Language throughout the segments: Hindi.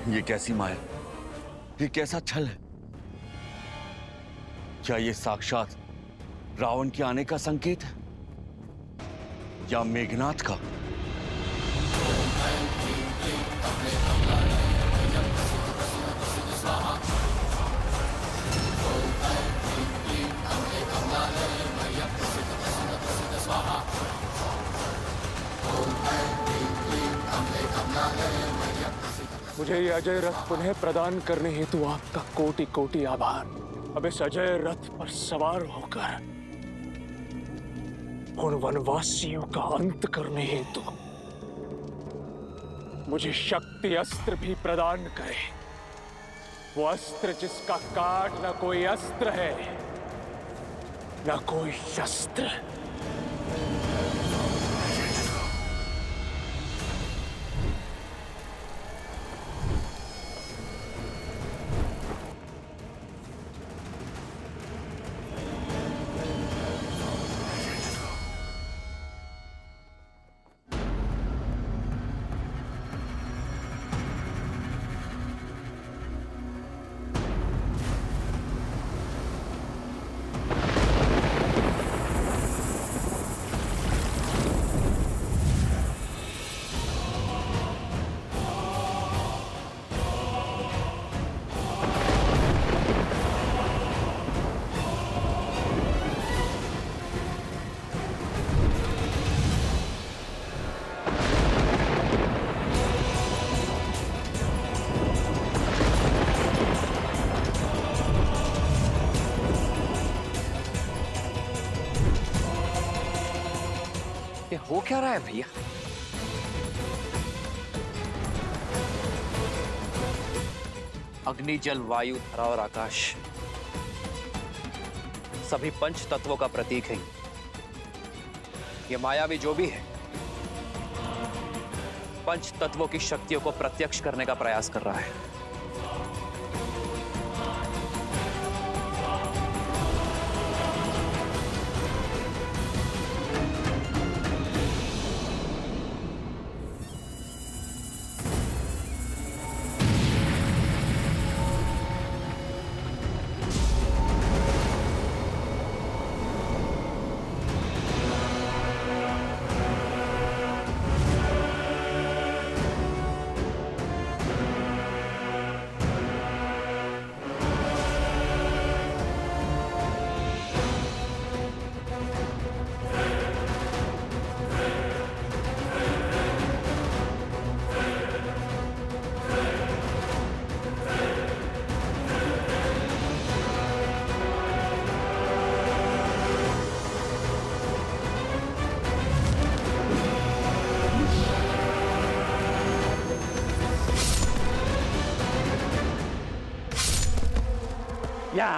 ये कैसी माया, ये कैसा छल है? क्या ये साक्षात रावण के आने का संकेत है या मेघनाथ का? मुझे ये अजय रथ पुनः प्रदान करने हेतु आपका कोटि कोटि आभार। अब इस अजय रथ पर सवार होकर उन वनवासियों का अंत करने हेतु मुझे शक्ति अस्त्र भी प्रदान करे। वो अस्त्र जिसका काट न कोई अस्त्र है न कोई शस्त्र। ये हो क्या रहा है भैया? अग्नि, जल, वायु, धरा और आकाश सभी पंच तत्वों का प्रतीक है। ये मायावी जो भी है पंच तत्वों की शक्तियों को प्रत्यक्ष करने का प्रयास कर रहा है। या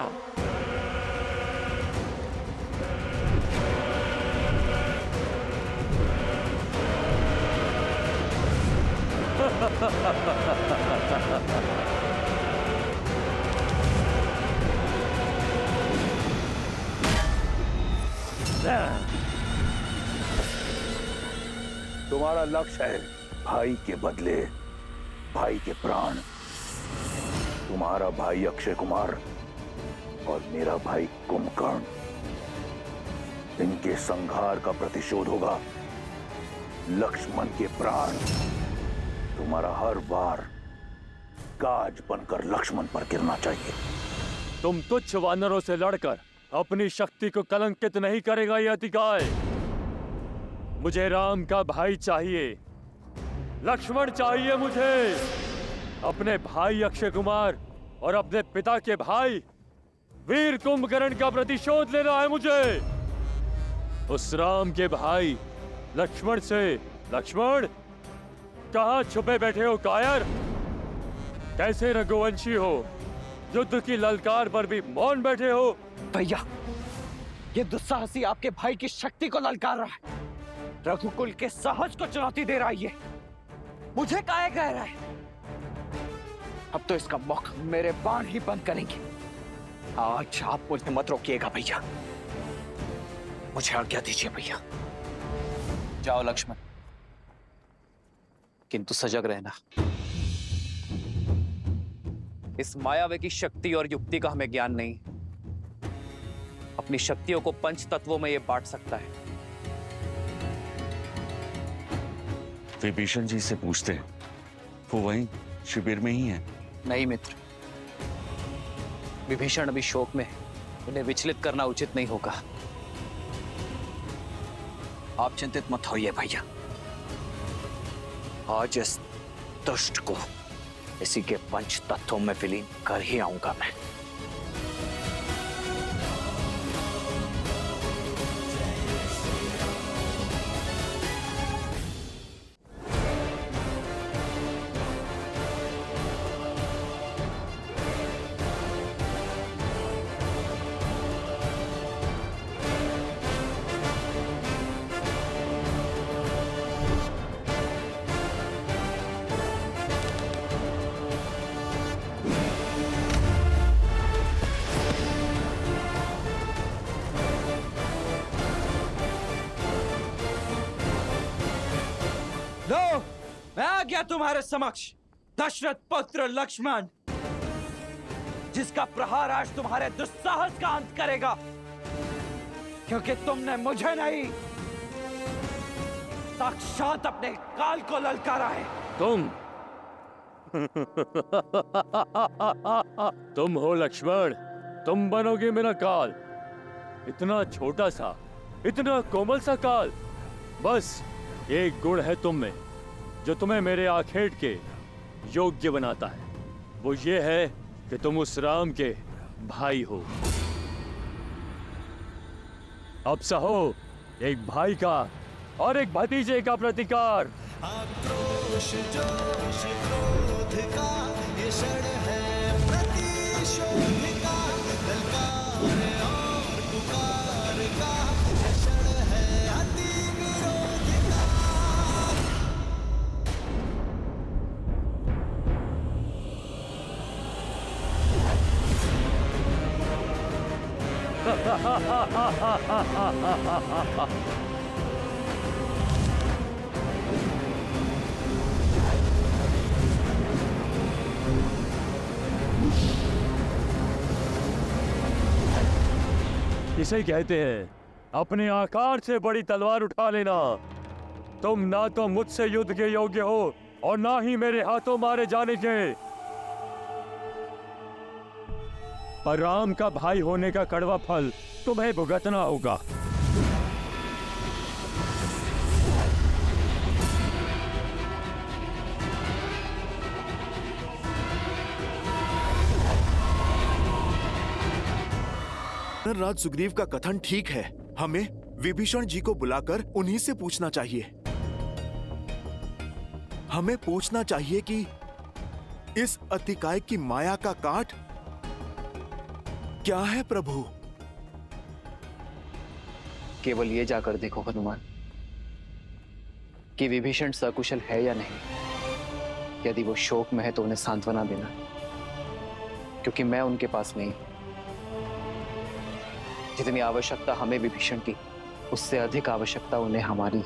तुम्हारा लक्ष्य है भाई के बदले भाई के प्राण। तुम्हारा भाई अक्षय कुमार और मेरा भाई कुंभकर्ण, इनके संहार का प्रतिशोध होगा लक्ष्मण के प्राण। तुम्हारा हर बार गाज बनकर लक्ष्मण पर गिरना चाहिए। तुम तुच्छ वानरों से लड़कर अपनी शक्ति को कलंकित नहीं करेगा ये अतिकाय। मुझे राम का भाई चाहिए, लक्ष्मण चाहिए मुझे। अपने भाई अक्षय कुमार और अपने पिता के भाई वीर कुंभकर्ण का प्रतिशोध लेना है मुझे। उस राम के भाई लक्ष्मण से। लक्ष्मण, कहां छुपे बैठे हो कायर? कैसे रघुवंशी हो, युद्ध की ललकार पर भी मौन बैठे हो? भैया, ये दुस्साहसी आपके भाई की शक्ति को ललकार रहा है, रघुकुल के साहस को चुनौती दे रहा है। ये मुझे काहे कह रहा है? अब तो इसका मुख मेरे बाण ही बंद करेंगे। आज आप मुझे मत रोकिएगा भैया, मुझे आज्ञा दीजिए भैया। जाओ लक्ष्मण, किंतु सजग रहना। इस मायावी की शक्ति और युक्ति का हमें ज्ञान नहीं। अपनी शक्तियों को पंच तत्वों में ये बांट सकता है। विभीषण जी से पूछते हैं, वो वहीं शिविर में ही है। नहीं मित्र, विभीषण अभी शोक में है, उन्हें विचलित करना उचित नहीं होगा। आप चिंतित मत होइए भैया, आज इस दुष्ट को इसी के पंच तत्वों में विलीन कर ही आऊंगा मैं। लो, मैं आ गया तुम्हारे समक्ष, दशरथ पुत्र लक्ष्मण, जिसका प्रहार आज तुम्हारे दुस्साहस का अंत करेगा, क्योंकि तुमने मुझे नहीं, साक्षात अपने काल को ललकारा है। तुम हो लक्ष्मण, तुम बनोगे मेरा काल। इतना छोटा सा, इतना कोमल सा काल। बस एक गुण है तुम में जो तुम्हें मेरे आखेट के योग्य बनाता है। वो ये है कि तुम उस राम के भाई हो। अब सहो एक भाई का और एक भतीजे का प्रतिकार। आक्रोश जोश क्रोध का ये क्षण है प्रतिशोध का, ललकार और पुकार का ये क्षण है अति विरोध का। इसे कहते हैं अपने आकार से बड़ी तलवार उठा लेना। तुम ना तो मुझसे युद्ध के योग्य हो और ना ही मेरे हाथों मारे जाने के। पर राम का भाई होने का कड़वा फल तुम्हें भुगतना होगा। राज सुग्रीव का कथन ठीक है। हमें विभीषण जी को बुलाकर उन्हीं से पूछना चाहिए। हमें पूछना चाहिए कि इस अतिकाय की माया का काट क्या है प्रभु। केवल ये जाकर देखो हनुमान कि विभीषण सकुशल है या नहीं। यदि वो शोक में है तो उन्हें सांत्वना देना, क्योंकि मैं उनके पास नहीं। जितनी आवश्यकता हमें विभीषण की, उससे अधिक आवश्यकता उन्हें हमारी।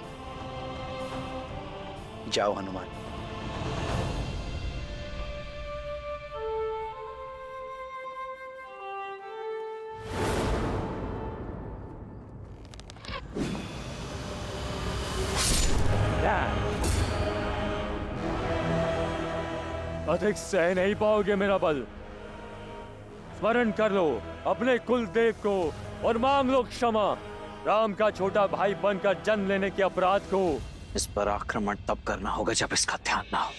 जाओ हनुमान। अधिक सह नहीं पाओगे मेरा बल। स्मरण कर लो अपने कुल देव को और मांग लो क्षमा। राम का छोटा भाई बनकर जन्म लेने के अपराध को। इस पर आक्रमण तब करना होगा जब इसका ध्यान ना हो।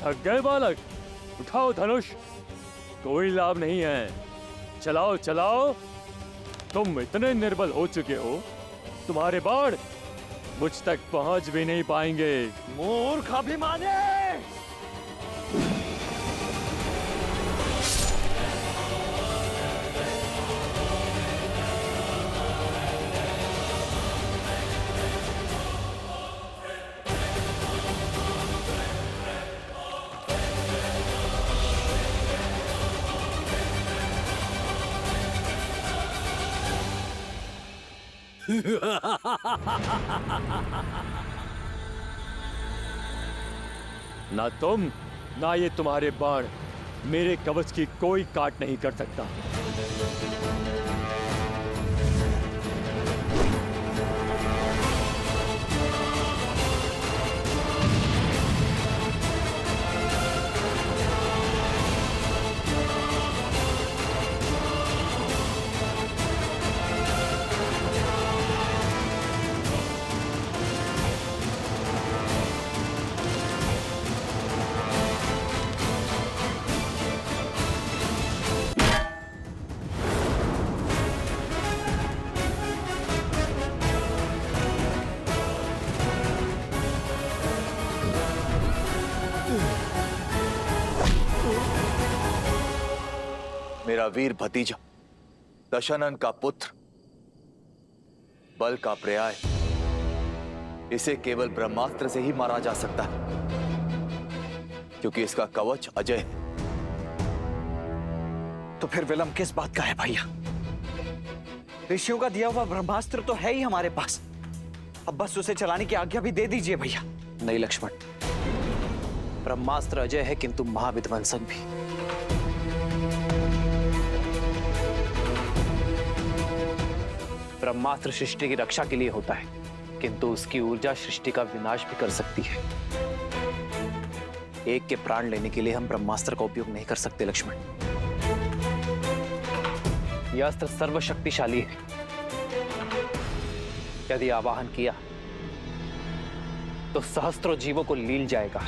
थक गए बालक? उठाओ धनुष, कोई लाभ नहीं है। चलाओ चलाओ। तुम इतने निर्बल हो चुके हो, तुम्हारे बाण मुझ तक पहुंच भी नहीं पाएंगे। मूर्ख अभिमानी! ना तुम ना ये तुम्हारे बाण मेरे कवच की कोई काट नहीं कर सकता। मेरा वीर भतीजा दशानन का पुत्र, बल का पर्याय, इसे केवल ब्रह्मास्त्र से ही मारा जा सकता है, क्योंकि इसका कवच अजय है। तो फिर विलंब किस बात का है भैया? ऋषियों का दिया हुआ ब्रह्मास्त्र तो है ही हमारे पास, अब बस उसे चलाने की आज्ञा भी दे दीजिए भैया। नहीं लक्ष्मण, ब्रह्मास्त्र अजय है किंतु महाविध्वंसक भी। ब्रह्मास्त्र सृष्टि की रक्षा के लिए होता है, किंतु उसकी ऊर्जा सृष्टि का विनाश भी कर सकती है। एक के प्राण लेने के लिए हम ब्रह्मास्त्र का उपयोग नहीं कर सकते लक्ष्मण। यह अस्त्र सर्वशक्तिशाली है। यदि आवाहन किया तो सहस्त्रों जीवों को लील जाएगा।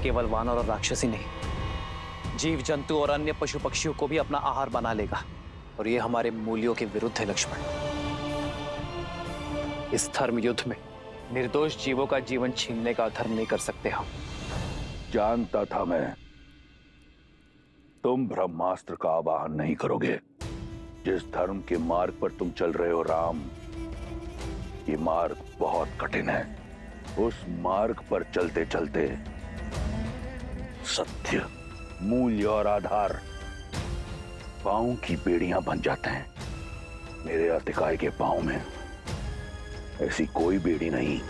केवल वानर और राक्षसी नहीं, जीव जंतु और अन्य पशु पक्षियों को भी अपना आहार बना लेगा, और यह हमारे मूल्यों के विरुद्ध है लक्ष्मण। इस धर्म युद्ध में निर्दोष जीवों का जीवन छीनने का अधर्म नहीं कर सकते हम। जानता था मैं, तुम ब्रह्मास्त्र का आवाहन नहीं करोगे। जिस धर्म के मार्ग पर तुम चल रहे हो राम, ये मार्ग बहुत कठिन है। उस मार्ग पर चलते चलते सत्य, मूल्य और आधार पांव की बेड़ियां बन जाते हैं। मेरे अतिकाय के पांव में ऐसी कोई बेड़ी नहीं।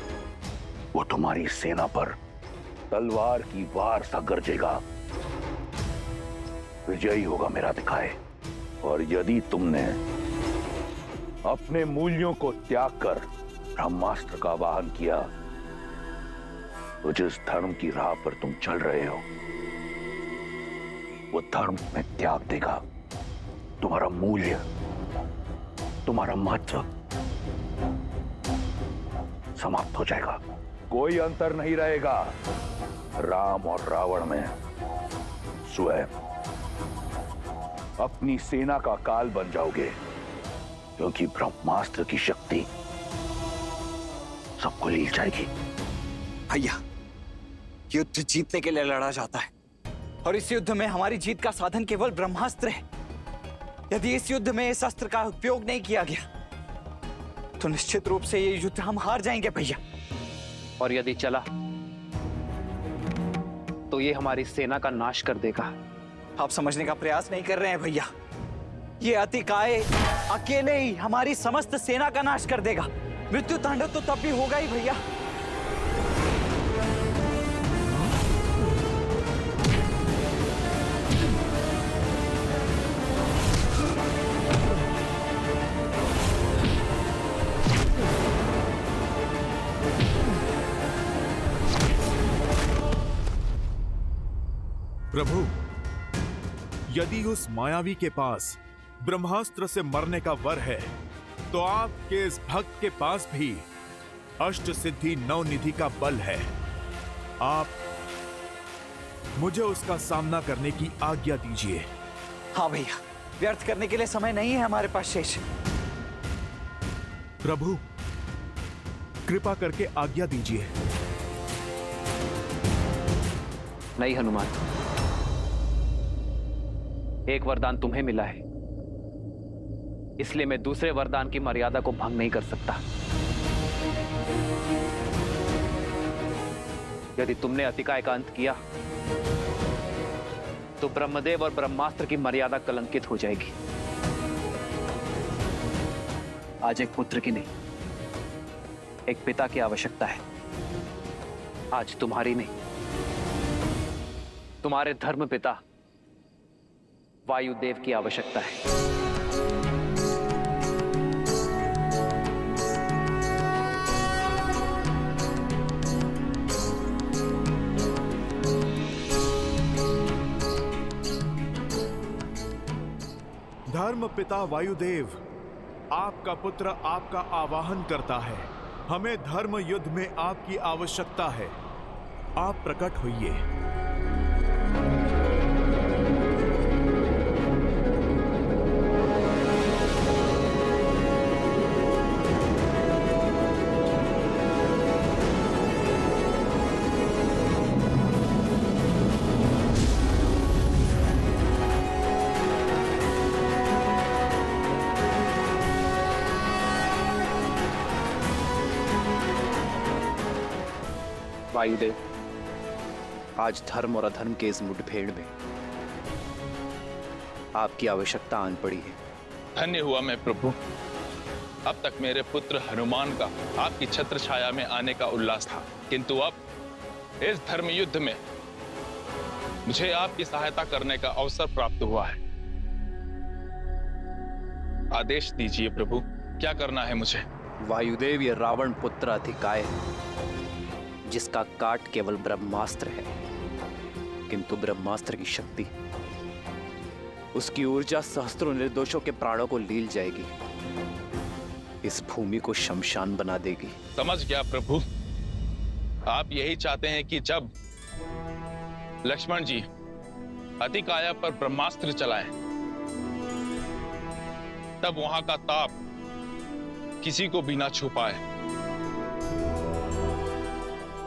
वो तुम्हारी सेना पर तलवार की वार सा गरजेगा। विजयी होगा मेरा अतिकाय। और यदि तुमने अपने मूल्यों को त्याग कर ब्रह्मास्त्र का आवाहन किया, तो जिस धर्म की राह पर तुम चल रहे हो, वो धर्म में त्याग देगा। तुम्हारा मूल्य, तुम्हारा महत्व समाप्त हो जाएगा। कोई अंतर नहीं रहेगा राम और रावण में। स्वयं अपनी सेना का काल बन जाओगे, क्योंकि ब्रह्मास्त्र की शक्ति सबको लील जाएगी। भैया, युद्ध जीतने के लिए लड़ा जाता है, और इस युद्ध में हमारी जीत का साधन केवल ब्रह्मास्त्र है। यदि इस युद्ध में इस अस्त्र का उपयोग नहीं किया गया, तो निश्चित रूप से ये युद्ध हम हार जाएंगे भैया। और यदि चला तो ये हमारी सेना का नाश कर देगा। आप समझने का प्रयास नहीं कर रहे हैं भैया। ये अतिकाय अकेले ही हमारी समस्त सेना का नाश कर देगा। मृत्यु तांडव तो तब भी होगा ही भैया। प्रभु, यदि उस मायावी के पास ब्रह्मास्त्र से मरने का वर है, तो आपके इस भक्त के पास भी अष्ट सिद्धि नवनिधि का बल है। आप मुझे उसका सामना करने की आज्ञा दीजिए। हाँ भैया, व्यर्थ करने के लिए समय नहीं है हमारे पास शेष। प्रभु, कृपा करके आज्ञा दीजिए। नहीं हनुमान, एक वरदान तुम्हें मिला है, इसलिए मैं दूसरे वरदान की मर्यादा को भंग नहीं कर सकता। यदि तुमने अतिकाय का अंत किया, तो ब्रह्मदेव और ब्रह्मास्त्र की मर्यादा कलंकित हो जाएगी। आज एक पुत्र की नहीं, एक पिता की आवश्यकता है। आज तुम्हारी नहीं, तुम्हारे धर्म पिता वायुदेव की आवश्यकता है। धर्म पिता वायुदेव, आपका पुत्र आपका आवाहन करता है। हमें धर्म युद्ध में आपकी आवश्यकता है। आप प्रकट होइए। वायुदेव, आज धर्म और अधर्म के इस मुठभेड़ में आपकी आवश्यकता आन पड़ी है। धन्य हुआ मैं प्रभु। अब तक मेरे पुत्र हनुमान का आपकी छत्र छाया में आने का उल्लास था, किंतु अब इस धर्म युद्ध में मुझे आपकी सहायता करने का अवसर प्राप्त हुआ है। आदेश दीजिए प्रभु, क्या करना है मुझे? वायुदेव, ये रावण पुत्र अधिकाय जिसका काट केवल ब्रह्मास्त्र है, किंतु ब्रह्मास्त्र की शक्ति, उसकी ऊर्जा सहस्त्रों निर्दोषों के प्राणों को लील जाएगी, इस भूमि को शमशान बना देगी। समझ गया प्रभु। आप यही चाहते हैं कि जब लक्ष्मण जी अतिकाया पर ब्रह्मास्त्र चलाएं, तब वहां का ताप किसी को भी ना छू पाए।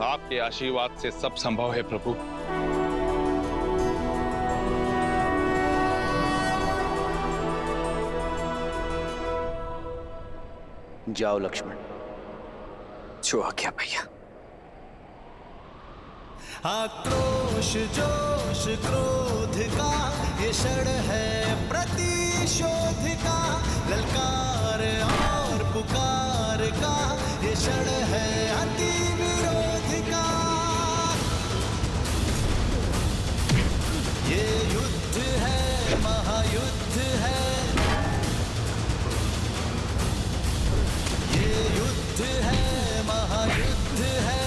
आपके आशीर्वाद से सब संभव है प्रभु। जाओ लक्ष्मण, जो आज्ञा भैया। आक्रोश जोश क्रोध का ये क्षण है प्रतिशोध का, ललकार और पुकार का ये क्षण है अति विरोध का। ये युद्ध है, महायुद्ध है, ये युद्ध है, महायुद्ध है।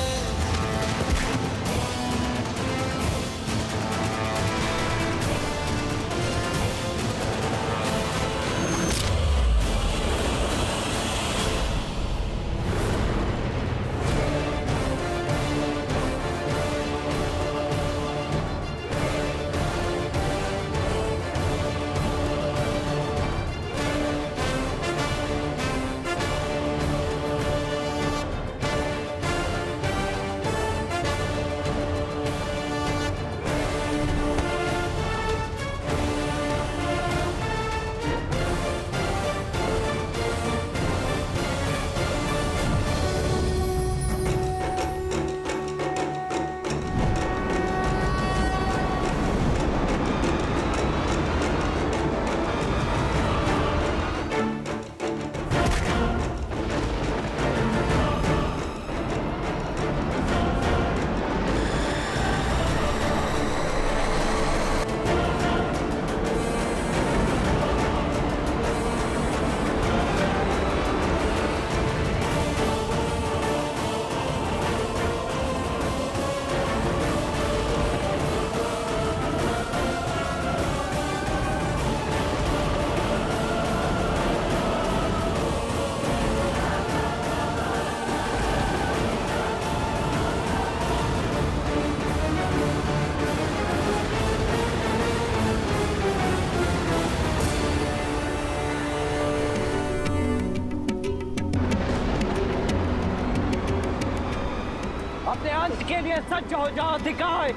अपने अंत के लिए सज्ज हो जाओ अधिकाय।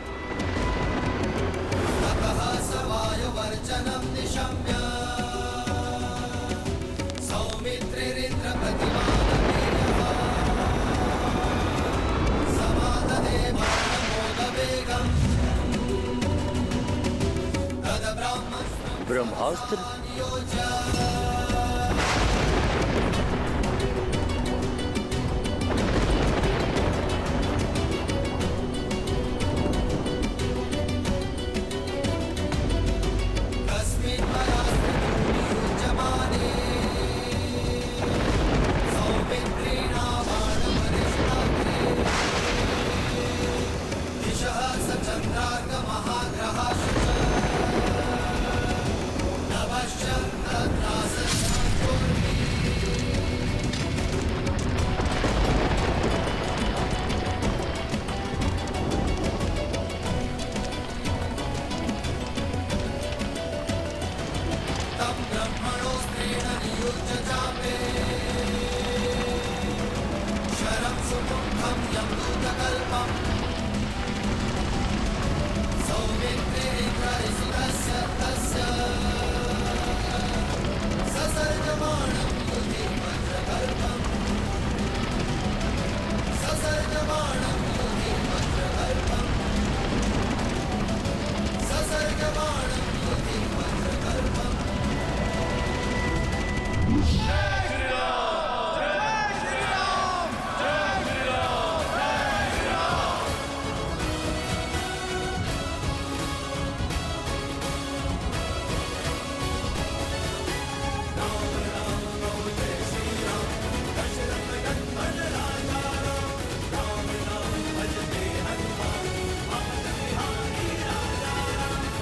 समायुवर्जनं निशम्य सौमित्रिरिन्द्रप्रतिमानमेयः समाददे बाणमोदवेगम् ब्रह्मास्त्र? शरं सुमुखं यमदूतकल्पम् सौमित्रेन्द्ररिसुतस्य तस्य